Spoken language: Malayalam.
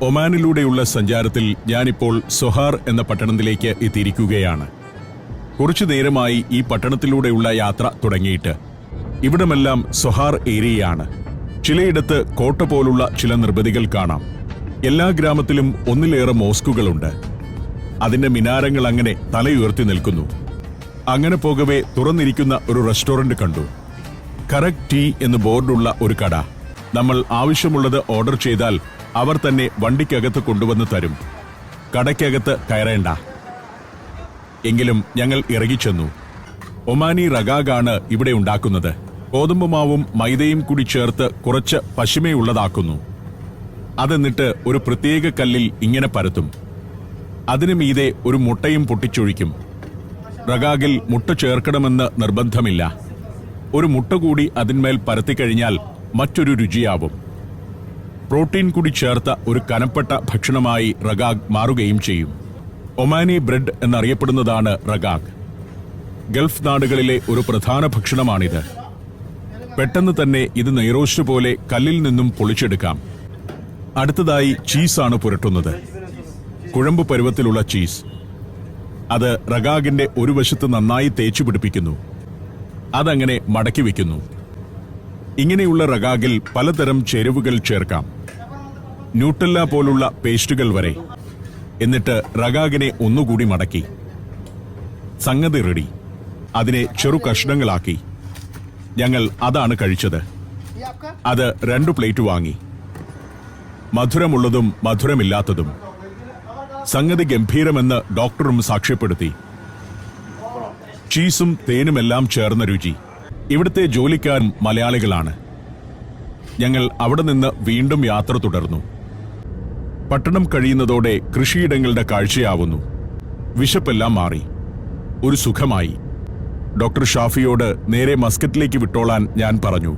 ഒമാനിലൂടെയുള്ള സഞ്ചാരത്തിൽ ഞാനിപ്പോൾ സൊഹാർ എന്ന പട്ടണത്തിലേക്ക് എത്തിയിരിക്കുകയാണ്. കുറച്ചു നേരമായി ഈ പട്ടണത്തിലൂടെയുള്ള യാത്ര തുടങ്ങിയിട്ട്. ഇവിടമെല്ലാം സൊഹാർ ഏരിയയാണ്. ചിലയിടത്ത് കോട്ട പോലുള്ള ചില നിർമ്മിതികൾ കാണാം. എല്ലാ ഗ്രാമത്തിലും ഒന്നിലേറെ മോസ്കുകളുണ്ട്. അതിന്റെ മിനാരങ്ങൾ അങ്ങനെ തലയുയർത്തി നിൽക്കുന്നു. അങ്ങനെ പോകവേ തുറന്നിരിക്കുന്ന ഒരു റെസ്റ്റോറന്റ് കണ്ടു. കറക് ടീ എന്ന് ബോർഡുള്ള ഒരു കട. നമ്മൾ ആവശ്യമുള്ളത് ഓർഡർ ചെയ്താൽ അവർ തന്നെ വണ്ടിക്കകത്ത് കൊണ്ടുവന്ന് തരും. കടയ്ക്കകത്ത് കയറേണ്ട. എങ്കിലും ഞങ്ങൾ ഇറങ്ങിച്ചെന്നു. ഒമാനി റഗാഗാണ് ഇവിടെ ഉണ്ടാക്കുന്നത്. ഗോതമ്പ് മാവും മൈദയും കൂടി ചേർത്ത് കുറച്ച് പശിമയുള്ളതാക്കുന്നു. അതെന്നിട്ട് ഒരു പ്രത്യേക കല്ലിൽ ഇങ്ങനെ പരത്തും. അതിനു മീതെ ഒരു മുട്ടയും പൊട്ടിച്ചൊഴിക്കും. റഗാഗിൽ മുട്ട ചേർക്കണമെന്ന് നിർബന്ധമില്ല. ഒരു മുട്ട കൂടി അതിന്മേൽ പരത്തിക്കഴിഞ്ഞാൽ മറ്റൊരു രുചിയാവും. പ്രോട്ടീൻ കൂടി ചേർത്ത ഒരു കനപ്പെട്ട ഭക്ഷണമായി റഗാഗ് മാറുകയും ചെയ്യും. ഒമാനി ബ്രെഡ് എന്നറിയപ്പെടുന്നതാണ് റഗാഗ്. ഗൾഫ് നാടുകളിലെ ഒരു പ്രധാന ഭക്ഷണമാണിത്. പെട്ടെന്ന് തന്നെ ഇത് നെയ്റോസ്റ്റ് പോലെ കല്ലിൽ നിന്നും പൊളിച്ചെടുക്കാം. അടുത്തതായി ചീസാണ് പുരട്ടുന്നത്. കുഴമ്പ് പരുവത്തിലുള്ള ചീസ്. അത് റഗാഗിന്റെ ഒരു വശത്ത് നന്നായി തേച്ചു പിടിപ്പിക്കുന്നു. അതങ്ങനെ മടക്കി വയ്ക്കുന്നു. ഇങ്ങനെയുള്ള റഗാഗിൽ പലതരം ചേരുവകൾ ചേർക്കാം. ന്യൂട്ടല്ല പോലുള്ള പേസ്റ്റുകൾ വരെ. എന്നിട്ട് റഗാഗിനെ ഒന്നുകൂടി മടക്കി. സംഗതി റെഡി. അതിനെ ചെറു കഷ്ണങ്ങളാക്കി. ഞങ്ങൾ അതാണ് കഴിച്ചത്. അത് 2 പ്ലേറ്റ് വാങ്ങി. മധുരമുള്ളതും മധുരമില്ലാത്തതും. സംഗതി ഗംഭീരമെന്ന് ഡോക്ടറും സാക്ഷ്യപ്പെടുത്തി. ചീസും തേനുമെല്ലാം ചേർന്ന രുചി. ഇവിടുത്തെ ജോലിക്കാരും മലയാളികളാണ്. ഞങ്ങൾ അവിടെ നിന്ന് വീണ്ടും യാത്ര തുടർന്നു. പട്ടണം കഴിയുന്നതോടെ കൃഷിയിടങ്ങളുടെ കാഴ്ചയാവുന്നു. വിശപ്പെല്ലാം മാറി. ഒരു സുഖമായി. ഡോക്ടർ ഷാഫിയോട് നേരെ മസ്കറ്റിലേക്ക് വിട്ടോളാൻ ഞാൻ പറഞ്ഞു.